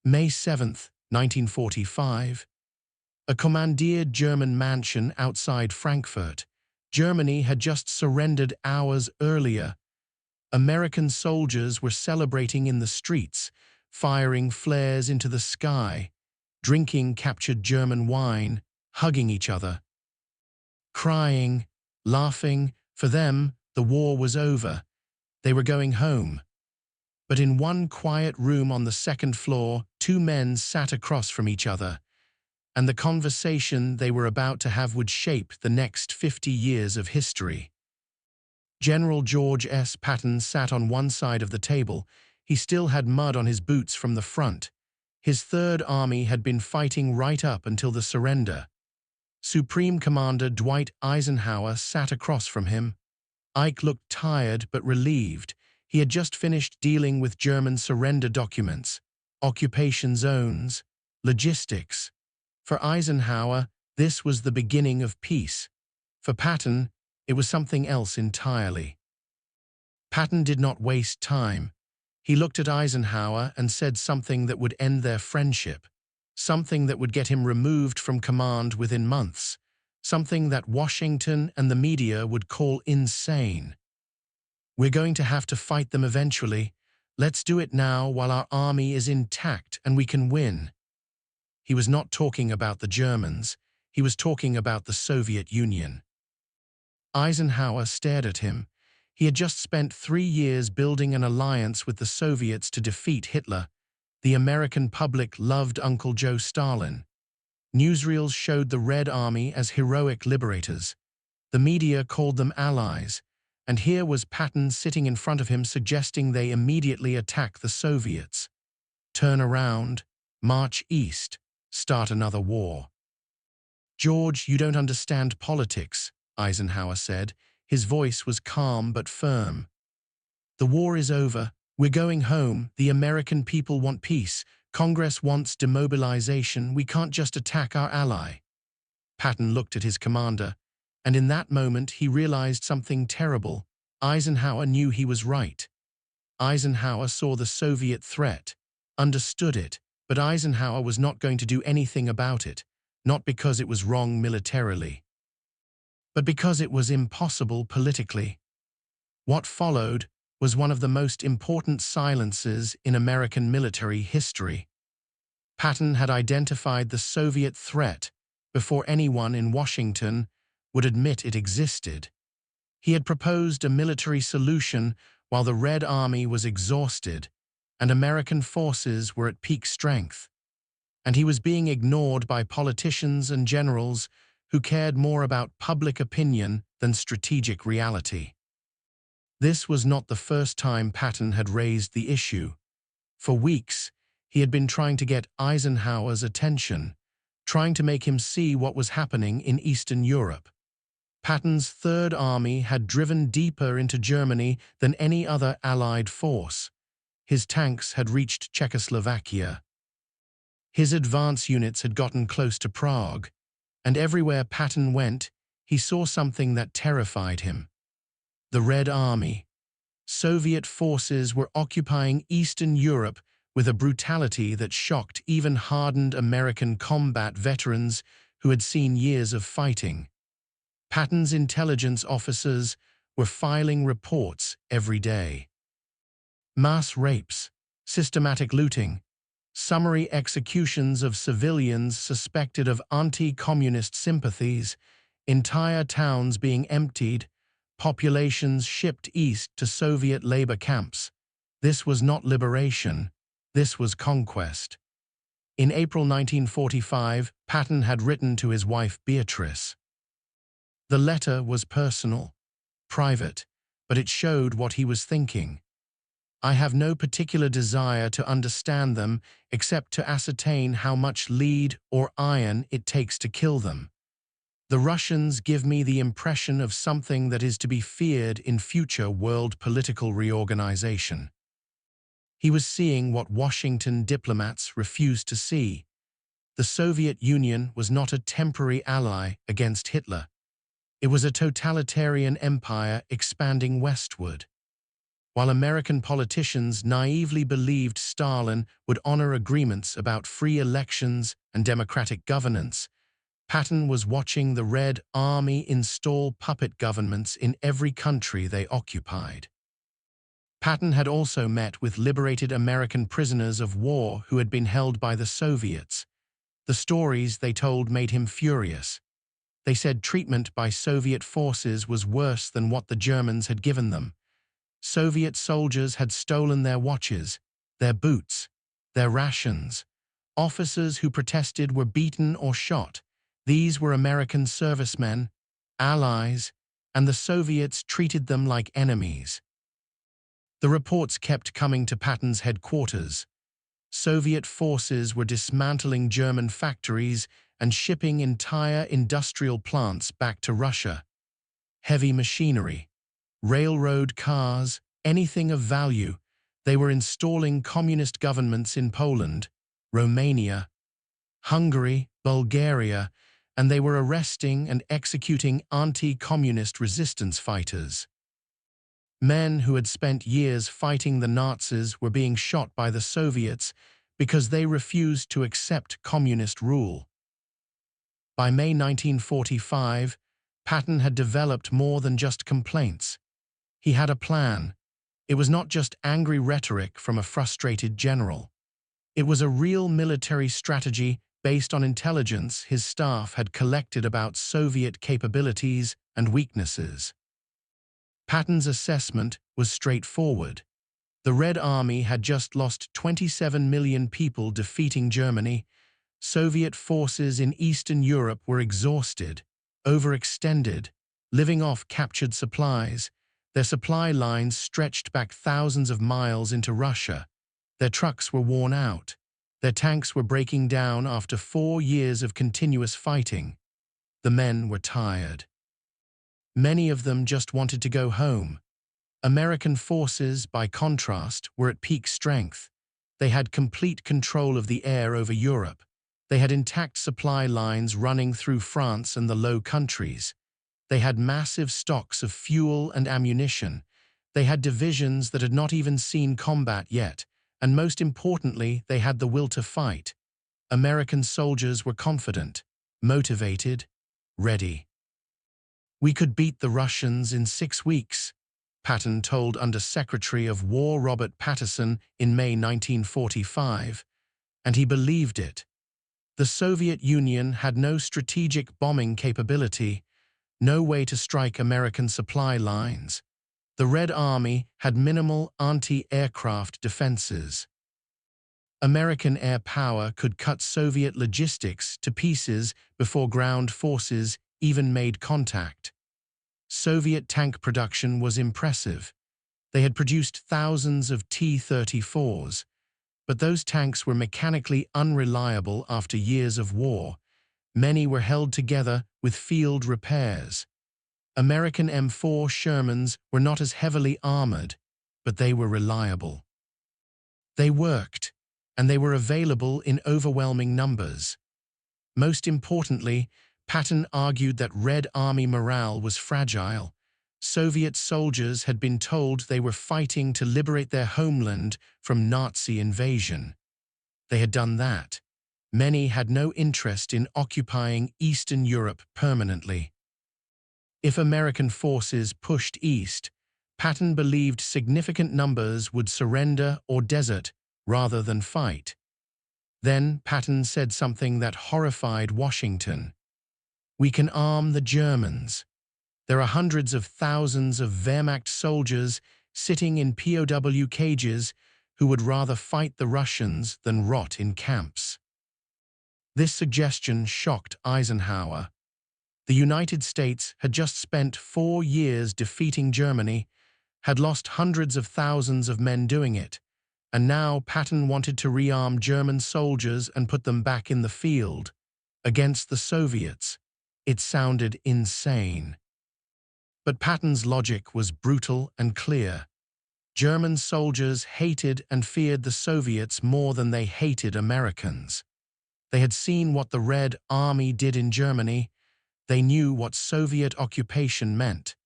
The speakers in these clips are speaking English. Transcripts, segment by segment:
May 7, 1945. A commandeered German mansion outside Frankfurt, Germany had just surrendered hours earlier. American soldiers were celebrating in the streets, firing flares into the sky, drinking captured German wine, hugging each other, crying, laughing. For them, the war was over. They were going home. But in one quiet room on the second floor, two men sat across from each other, and the conversation they were about to have would shape the next 50 years of history. General George S. Patton sat on one side of the table. He still had mud on his boots from the front. His Third Army had been fighting right up until the surrender. Supreme Commander Dwight Eisenhower sat across from him. Ike looked tired but relieved. He had just finished dealing with German surrender documents, occupation zones, logistics. For Eisenhower, this was the beginning of peace. For Patton, it was something else entirely. Patton did not waste time. He looked at Eisenhower and said something that would end their friendship, something that would get him removed from command within months, something that Washington and the media would call insane. "We're going to have to fight them eventually. Let's do it now while our army is intact and we can win." He was not talking about the Germans. He was talking about the Soviet Union. Eisenhower stared at him. He had just spent 3 years building an alliance with the Soviets to defeat Hitler. The American public loved Uncle Joe Stalin. Newsreels showed the Red Army as heroic liberators. The media called them allies. And here was Patton sitting in front of him suggesting they immediately attack the Soviets. Turn around, march east, start another war. "George, you don't understand politics," Eisenhower said. His voice was calm but firm. "The war is over. We're going home. The American people want peace. Congress wants demobilization. We can't just attack our ally." Patton looked at his commander, and in that moment he realized something terrible. Eisenhower knew he was right. Eisenhower saw the Soviet threat, understood it, but Eisenhower was not going to do anything about it, not because it was wrong militarily, but because it was impossible politically. What followed was one of the most important silences in American military history. Patton had identified the Soviet threat before anyone in Washington would admit it existed. He had proposed a military solution while the Red Army was exhausted and American forces were at peak strength. And he was being ignored by politicians and generals who cared more about public opinion than strategic reality. This was not the first time Patton had raised the issue. For weeks, he had been trying to get Eisenhower's attention, trying to make him see what was happening in Eastern Europe. Patton's Third Army had driven deeper into Germany than any other Allied force. His tanks had reached Czechoslovakia. His advance units had gotten close to Prague. And everywhere Patton went, he saw something that terrified him. The Red Army. Soviet forces were occupying Eastern Europe with a brutality that shocked even hardened American combat veterans who had seen years of fighting. Patton's intelligence officers were filing reports every day. Mass rapes, systematic looting, summary executions of civilians suspected of anti-communist sympathies, entire towns being emptied, populations shipped east to Soviet labor camps. This was not liberation, this was conquest. In April 1945, Patton had written to his wife Beatrice. The letter was personal, private, but it showed what he was thinking. "I have no particular desire to understand them except to ascertain how much lead or iron it takes to kill them. The Russians give me the impression of something that is to be feared in future world political reorganization." He was seeing what Washington diplomats refused to see. The Soviet Union was not a temporary ally against Hitler. It was a totalitarian empire expanding westward. While American politicians naively believed Stalin would honor agreements about free elections and democratic governance, Patton was watching the Red Army install puppet governments in every country they occupied. Patton had also met with liberated American prisoners of war who had been held by the Soviets. The stories they told made him furious. They said treatment by Soviet forces was worse than what the Germans had given them. Soviet soldiers had stolen their watches, their boots, their rations. Officers who protested were beaten or shot. These were American servicemen, allies, and the Soviets treated them like enemies. The reports kept coming to Patton's headquarters. Soviet forces were dismantling German factories and shipping entire industrial plants back to Russia. Heavy machinery, railroad cars, anything of value. They were installing communist governments in Poland, Romania, Hungary, Bulgaria, and they were arresting and executing anti-communist resistance fighters. Men who had spent years fighting the Nazis were being shot by the Soviets because they refused to accept communist rule. By May 1945, Patton had developed more than just complaints. He had a plan. It was not just angry rhetoric from a frustrated general. It was a real military strategy based on intelligence his staff had collected about Soviet capabilities and weaknesses. Patton's assessment was straightforward. The Red Army had just lost 27 million people defeating Germany. Soviet forces in Eastern Europe were exhausted, overextended, living off captured supplies. Their supply lines stretched back thousands of miles into Russia. Their trucks were worn out. Their tanks were breaking down after 4 years of continuous fighting. The men were tired. Many of them just wanted to go home. American forces, by contrast, were at peak strength. They had complete control of the air over Europe. They had intact supply lines running through France and the Low Countries. They had massive stocks of fuel and ammunition. They had divisions that had not even seen combat yet, and most importantly, they had the will to fight. American soldiers were confident, motivated, ready. "We could beat the Russians in 6 weeks," Patton told Under-Secretary of War Robert Patterson in May 1945, and he believed it. The Soviet Union had no strategic bombing capability, no way to strike American supply lines. The Red Army had minimal anti-aircraft defenses. American air power could cut Soviet logistics to pieces before ground forces even made contact. Soviet tank production was impressive. They had produced thousands of T-34s, but those tanks were mechanically unreliable after years of war. Many were held together with field repairs. American M4 Shermans were not as heavily armored, but they were reliable. They worked, and they were available in overwhelming numbers. Most importantly, Patton argued that Red Army morale was fragile. Soviet soldiers had been told they were fighting to liberate their homeland from Nazi invasion. They had done that. Many had no interest in occupying Eastern Europe permanently. If American forces pushed east, Patton believed significant numbers would surrender or desert rather than fight. Then Patton said something that horrified Washington. "We can arm the Germans. There are hundreds of thousands of Wehrmacht soldiers sitting in POW cages who would rather fight the Russians than rot in camps." This suggestion shocked Eisenhower. The United States had just spent 4 years defeating Germany, had lost hundreds of thousands of men doing it, and now Patton wanted to rearm German soldiers and put them back in the field against the Soviets. It sounded insane. But Patton's logic was brutal and clear. German soldiers hated and feared the Soviets more than they hated Americans. They had seen what the Red Army did in Germany. They knew what Soviet occupation meant.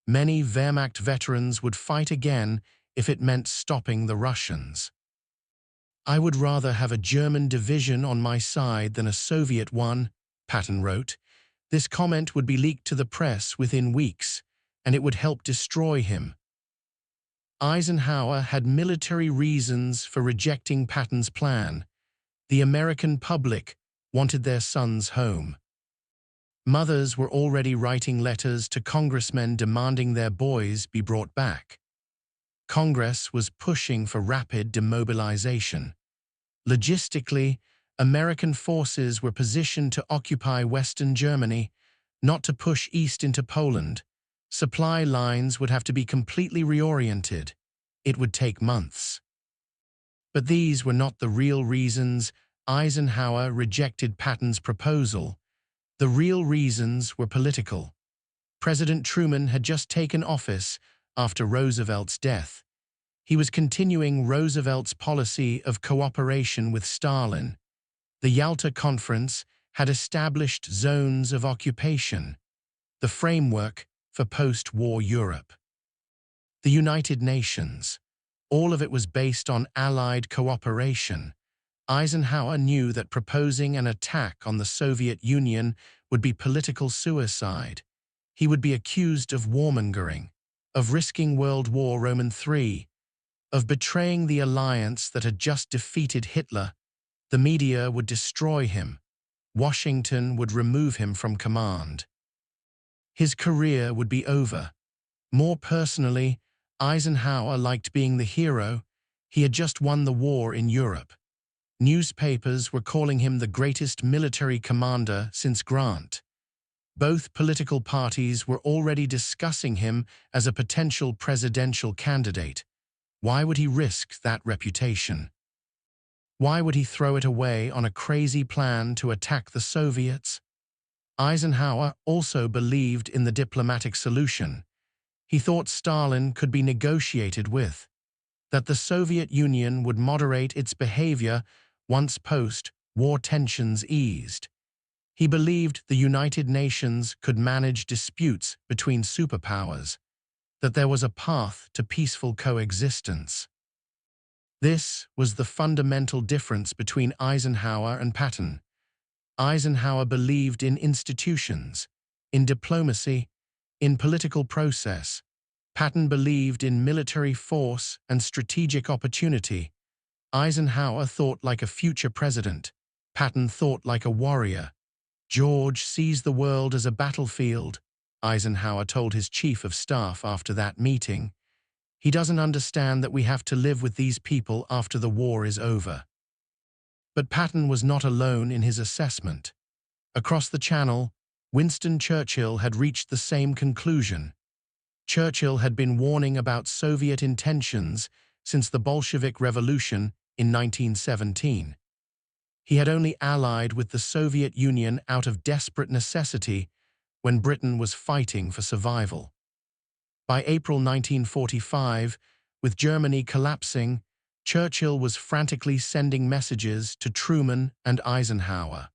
Many Wehrmacht veterans would fight again if it meant stopping the Russians. "I would rather have a German division on my side than a Soviet one," Patton wrote. This comment would be leaked to the press within weeks, and it would help destroy him. Eisenhower had military reasons for rejecting Patton's plan. The American public wanted their sons home. Mothers were already writing letters to congressmen demanding their boys be brought back. Congress was pushing for rapid demobilization. Logistically, American forces were positioned to occupy Western Germany, not to push east into Poland. Supply lines would have to be completely reoriented. It would take months. But these were not the real reasons Eisenhower rejected Patton's proposal. The real reasons were political. President Truman had just taken office after Roosevelt's death. He was continuing Roosevelt's policy of cooperation with Stalin. The Yalta Conference had established zones of occupation, the framework for post-war Europe. The United Nations, all of it was based on Allied cooperation. Eisenhower knew that proposing an attack on the Soviet Union would be political suicide. He would be accused of warmongering, of risking World War III, of betraying the alliance that had just defeated Hitler. The media would destroy him. Washington would remove him from command. His career would be over. More personally, Eisenhower liked being the hero. He had just won the war in Europe. Newspapers were calling him the greatest military commander since Grant. Both political parties were already discussing him as a potential presidential candidate. Why would he risk that reputation? Why would he throw it away on a crazy plan to attack the Soviets? Eisenhower also believed in the diplomatic solution. He thought Stalin could be negotiated with, that the Soviet Union would moderate its behavior once post-war tensions eased. He believed the United Nations could manage disputes between superpowers, that there was a path to peaceful coexistence. This was the fundamental difference between Eisenhower and Patton. Eisenhower believed in institutions, in diplomacy, in political process. Patton believed in military force and strategic opportunity. Eisenhower thought like a future president. Patton thought like a warrior. "George sees the world as a battlefield," Eisenhower told his chief of staff after that meeting. "He doesn't understand that we have to live with these people after the war is over." But Patton was not alone in his assessment. Across the Channel, Winston Churchill had reached the same conclusion. Churchill had been warning about Soviet intentions since the Bolshevik Revolution in 1917. He had only allied with the Soviet Union out of desperate necessity when Britain was fighting for survival. By April 1945, with Germany collapsing, Churchill was frantically sending messages to Truman and Eisenhower.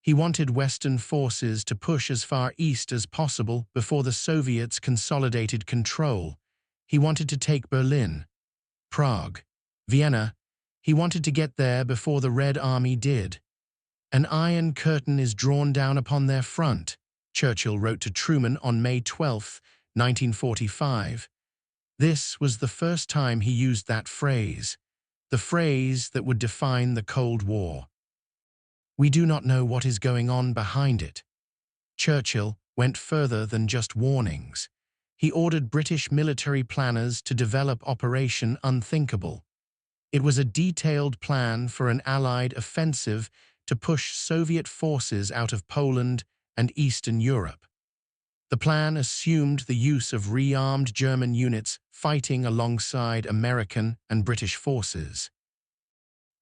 He wanted Western forces to push as far east as possible before the Soviets consolidated control. He wanted to take Berlin, Prague, Vienna. He wanted to get there before the Red Army did. "An iron curtain is drawn down upon their front," Churchill wrote to Truman on May 12, 1945. This was the first time he used that phrase, the phrase that would define the Cold War. "We do not know what is going on behind it." Churchill went further than just warnings. He ordered British military planners to develop Operation Unthinkable. It was a detailed plan for an Allied offensive to push Soviet forces out of Poland and Eastern Europe. The plan assumed the use of rearmed German units fighting alongside American and British forces.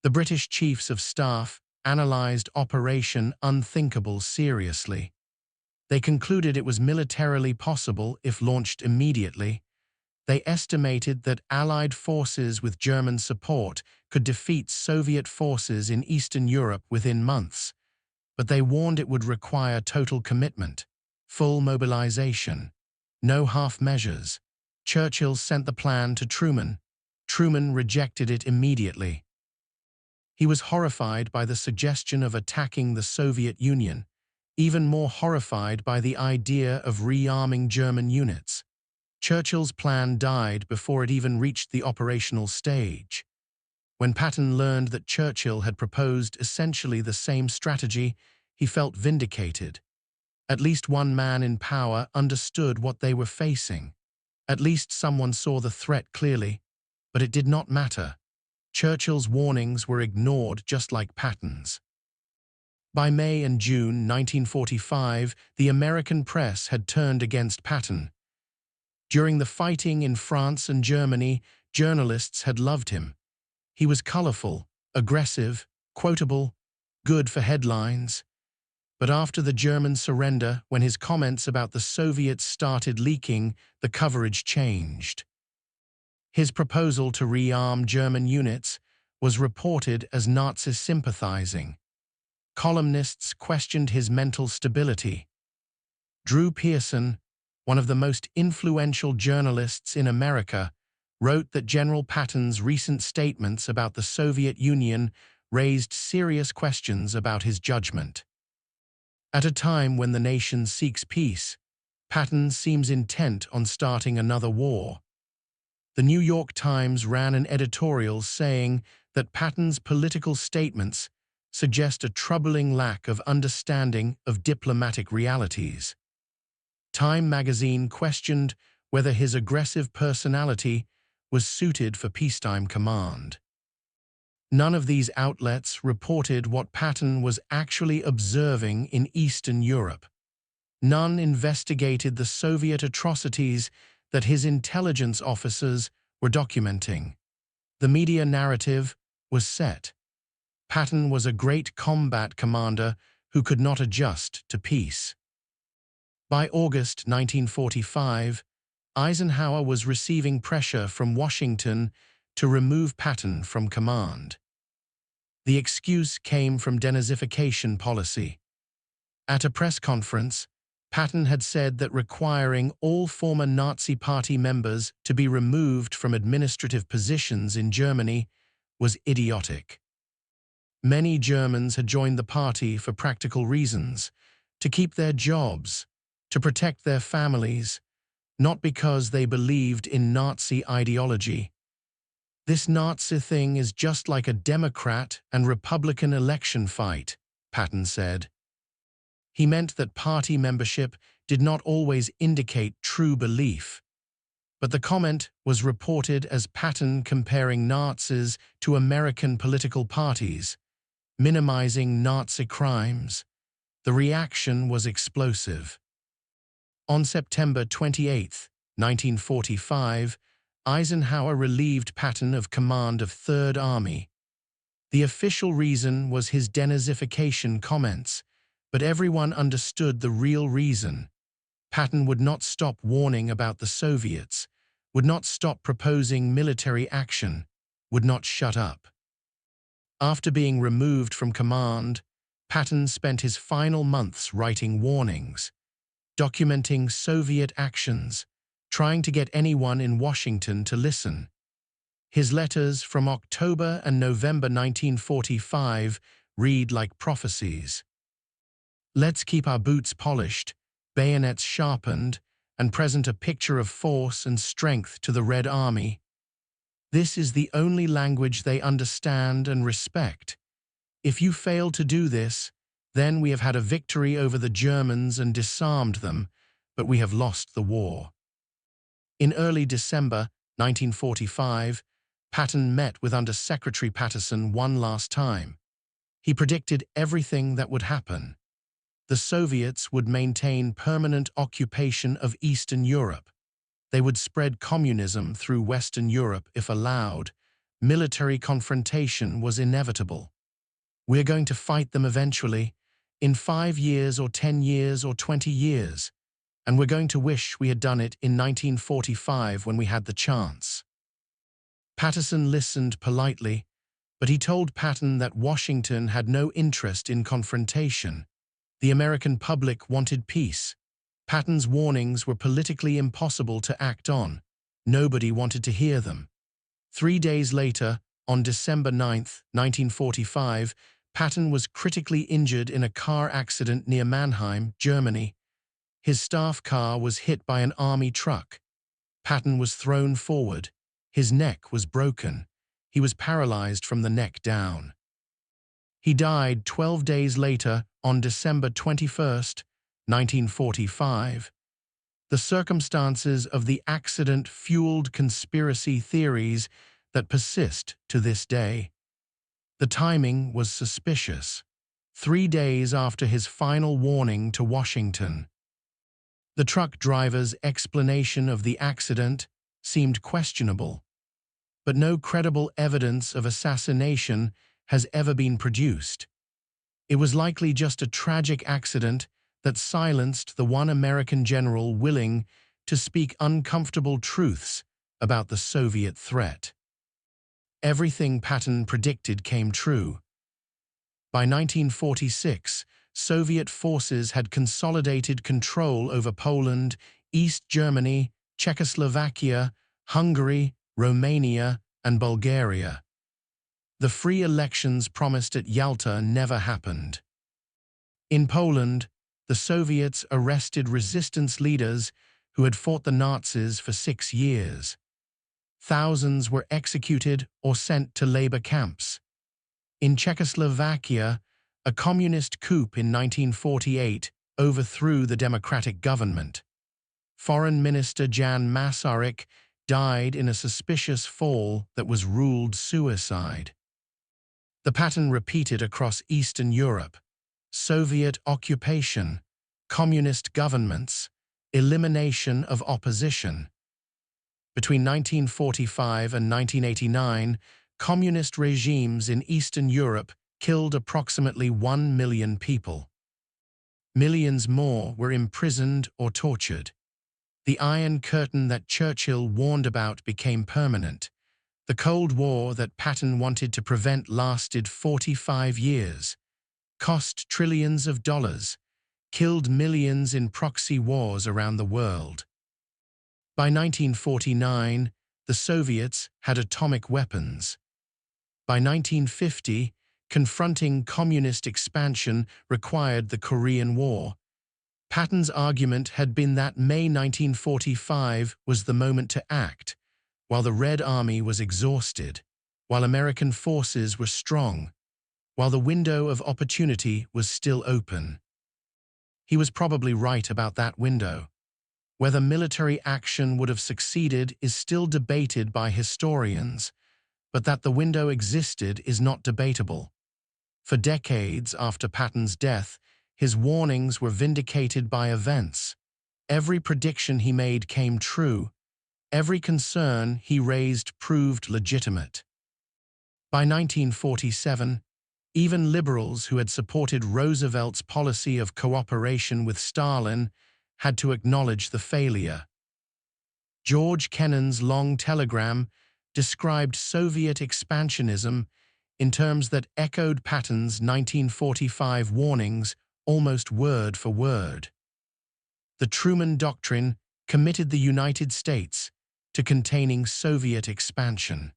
The British chiefs of staff analyzed Operation Unthinkable seriously. They concluded it was militarily possible if launched immediately. They estimated that Allied forces with German support could defeat Soviet forces in Eastern Europe within months, but they warned it would require total commitment, full mobilization, no half measures. Churchill sent the plan to Truman. Truman rejected it immediately. He was horrified by the suggestion of attacking the Soviet Union, even more horrified by the idea of rearming German units. Churchill's plan died before it even reached the operational stage. When Patton learned that Churchill had proposed essentially the same strategy, he felt vindicated. At least one man in power understood what they were facing. At least someone saw the threat clearly, but it did not matter. Churchill's warnings were ignored just like Patton's. By May and June 1945, the American press had turned against Patton. During the fighting in France and Germany, journalists had loved him. He was colorful, aggressive, quotable, good for headlines. But after the German surrender, when his comments about the Soviets started leaking, the coverage changed. His proposal to rearm German units was reported as Nazi sympathizing. Columnists questioned his mental stability. Drew Pearson, one of the most influential journalists in America, wrote that General Patton's recent statements about the Soviet Union raised serious questions about his judgment. At a time when the nation seeks peace, Patton seems intent on starting another war. The New York Times ran an editorial saying that Patton's political statements suggest a troubling lack of understanding of diplomatic realities. Time magazine questioned whether his aggressive personality was suited for peacetime command. None of these outlets reported what Patton was actually observing in Eastern Europe. None investigated the Soviet atrocities that his intelligence officers were documenting. The media narrative was set. Patton was a great combat commander who could not adjust to peace. By August 1945, Eisenhower was receiving pressure from Washington to remove Patton from command. The excuse came from denazification policy. At a press conference, Patton had said that requiring all former Nazi Party members to be removed from administrative positions in Germany was idiotic. Many Germans had joined the party for practical reasons, to keep their jobs, to protect their families, not because they believed in Nazi ideology. This Nazi thing is just like a Democrat and Republican election fight, Patton said. He meant that party membership did not always indicate true belief. But the comment was reported as Patton comparing Nazis to American political parties, minimizing Nazi crimes. The reaction was explosive. On September 28, 1945, Eisenhower relieved Patton of command of Third Army. The official reason was his denazification comments, but everyone understood the real reason. Patton would not stop warning about the Soviets, would not stop proposing military action, would not shut up. After being removed from command, Patton spent his final months writing warnings, documenting Soviet actions, trying to get anyone in Washington to listen. His letters from October and November 1945 read like prophecies. Let's keep our boots polished, bayonets sharpened, and present a picture of force and strength to the Red Army. This is the only language they understand and respect. If you fail to do this, then we have had a victory over the Germans and disarmed them, but we have lost the war. In early December 1945, Patton met with Under-Secretary Patterson one last time. He predicted everything that would happen. The Soviets would maintain permanent occupation of Eastern Europe. They would spread communism through Western Europe if allowed. Military confrontation was inevitable. We're going to fight them eventually, in 5 years or 10 years or 20 years, and we're going to wish we had done it in 1945 when we had the chance. Patterson listened politely, but he told Patton that Washington had no interest in confrontation. The American public wanted peace. Patton's warnings were politically impossible to act on. Nobody wanted to hear them. 3 days later, on December 9, 1945, Patton was critically injured in a car accident near Mannheim, Germany. His staff car was hit by an army truck. Patton was thrown forward. His neck was broken. He was paralyzed from the neck down. He died 12 days later on December 21, 1945. The circumstances of the accident fueled conspiracy theories that persist to this day. The timing was suspicious. 3 days after his final warning to Washington. The truck driver's explanation of the accident seemed questionable, but no credible evidence of assassination has ever been produced. It was likely just a tragic accident that silenced the one American general willing to speak uncomfortable truths about the Soviet threat. Everything Patton predicted came true. By 1946, Soviet forces had consolidated control over Poland, East Germany, Czechoslovakia, Hungary, Romania, and Bulgaria. The free elections promised at Yalta never happened. In Poland, the Soviets arrested resistance leaders who had fought the Nazis for 6 years. Thousands were executed or sent to labor camps. In Czechoslovakia, a communist coup in 1948 overthrew the democratic government. Foreign Minister Jan Masaryk died in a suspicious fall that was ruled suicide. The pattern repeated across Eastern Europe: Soviet occupation, communist governments, elimination of opposition. Between 1945 and 1989, communist regimes in Eastern Europe killed approximately 1 million people. Millions more were imprisoned or tortured. The Iron Curtain that Churchill warned about became permanent. The Cold War that Patton wanted to prevent lasted 45 years, cost trillions of dollars, killed millions in proxy wars around the world. By 1949, the Soviets had atomic weapons. By 1950, confronting communist expansion required the Korean War. Patton's argument had been that May 1945 was the moment to act, while the Red Army was exhausted, while American forces were strong, while the window of opportunity was still open. He was probably right about that window. Whether military action would have succeeded is still debated by historians, but that the window existed is not debatable. For decades after Patton's death, his warnings were vindicated by events. Every prediction he made came true. Every concern he raised proved legitimate. By 1947, even liberals who had supported Roosevelt's policy of cooperation with Stalin had to acknowledge the failure. George Kennan's long telegram described Soviet expansionism in terms that echoed Patton's 1945 warnings almost word for word. The Truman Doctrine committed the United States to containing Soviet expansion.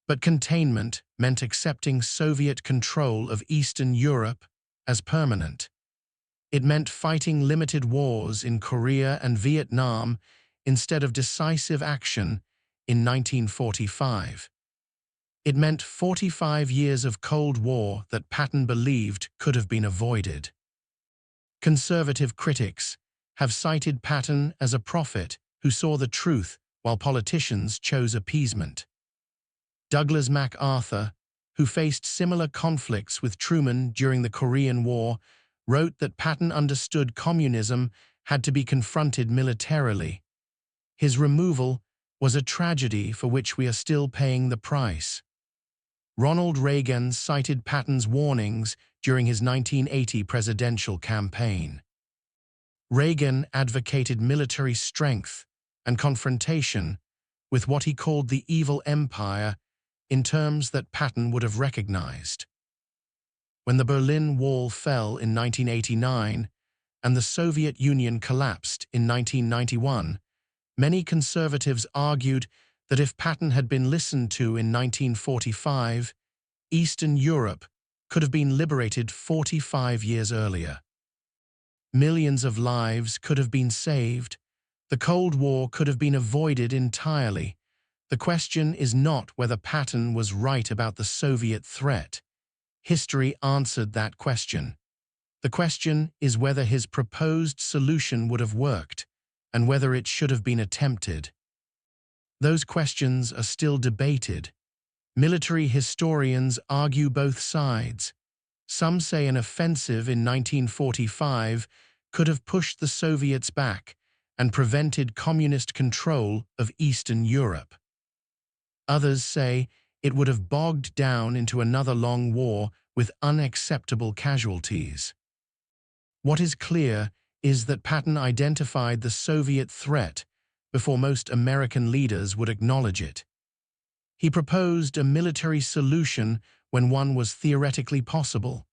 But containment meant accepting Soviet control of Eastern Europe as permanent. It meant fighting limited wars in Korea and Vietnam instead of decisive action in 1945. It meant 45 years of Cold War that Patton believed could have been avoided. Conservative critics have cited Patton as a prophet who saw the truth while politicians chose appeasement. Douglas MacArthur, who faced similar conflicts with Truman during the Korean War, wrote that Patton understood communism had to be confronted militarily. His removal was a tragedy for which we are still paying the price. Ronald Reagan cited Patton's warnings during his 1980 presidential campaign. Reagan advocated military strength and confrontation with what he called the evil empire in terms that Patton would have recognized. When the Berlin Wall fell in 1989 and the Soviet Union collapsed in 1991, Many conservatives argued that if Patton had been listened to in 1945, Eastern Europe could have been liberated 45 years earlier. Millions of lives could have been saved. The Cold War could have been avoided entirely. The question is not whether Patton was right about the Soviet threat. History answered that question. The question is whether his proposed solution would have worked, and whether it should have been attempted. Those questions are still debated. Military historians argue both sides. Some say an offensive in 1945 could have pushed the Soviets back and prevented communist control of Eastern Europe. Others say it would have bogged down into another long war with unacceptable casualties. What is clear is that Patton identified the Soviet threat before most American leaders would acknowledge it. He proposed a military solution when one was theoretically possible,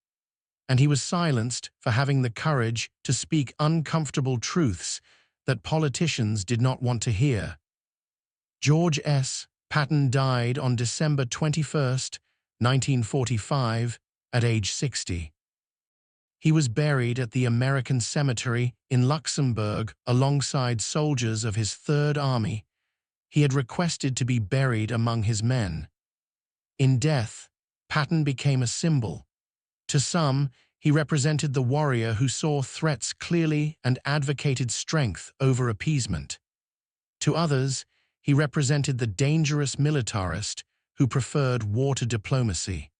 and he was silenced for having the courage to speak uncomfortable truths that politicians did not want to hear. George S. Patton died on December 21, 1945, at age 60. He was buried at the American Cemetery in Luxembourg alongside soldiers of his Third Army. He had requested to be buried among his men. In death, Patton became a symbol. To some, he represented the warrior who saw threats clearly and advocated strength over appeasement. To others, he represented the dangerous militarist who preferred war to diplomacy.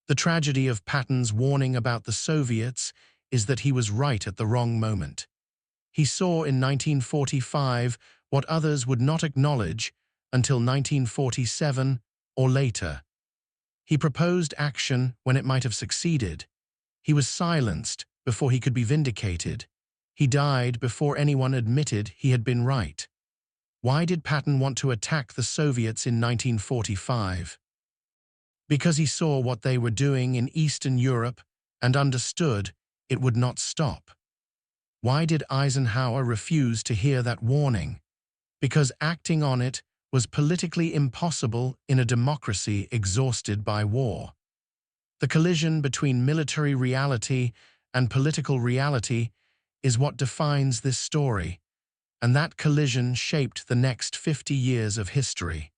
The tragedy of Patton's warning about the Soviets is that he was right at the wrong moment. He saw in 1945 what others would not acknowledge until 1947 or later. He proposed action when it might have succeeded. He was silenced before he could be vindicated. He died before anyone admitted he had been right. Why did Patton want to attack the Soviets in 1945? Because he saw what they were doing in Eastern Europe and understood it would not stop. Why did Eisenhower refuse to hear that warning? Because acting on it was politically impossible in a democracy exhausted by war. The collision between military reality and political reality is what defines this story, and that collision shaped the next 50 years of history.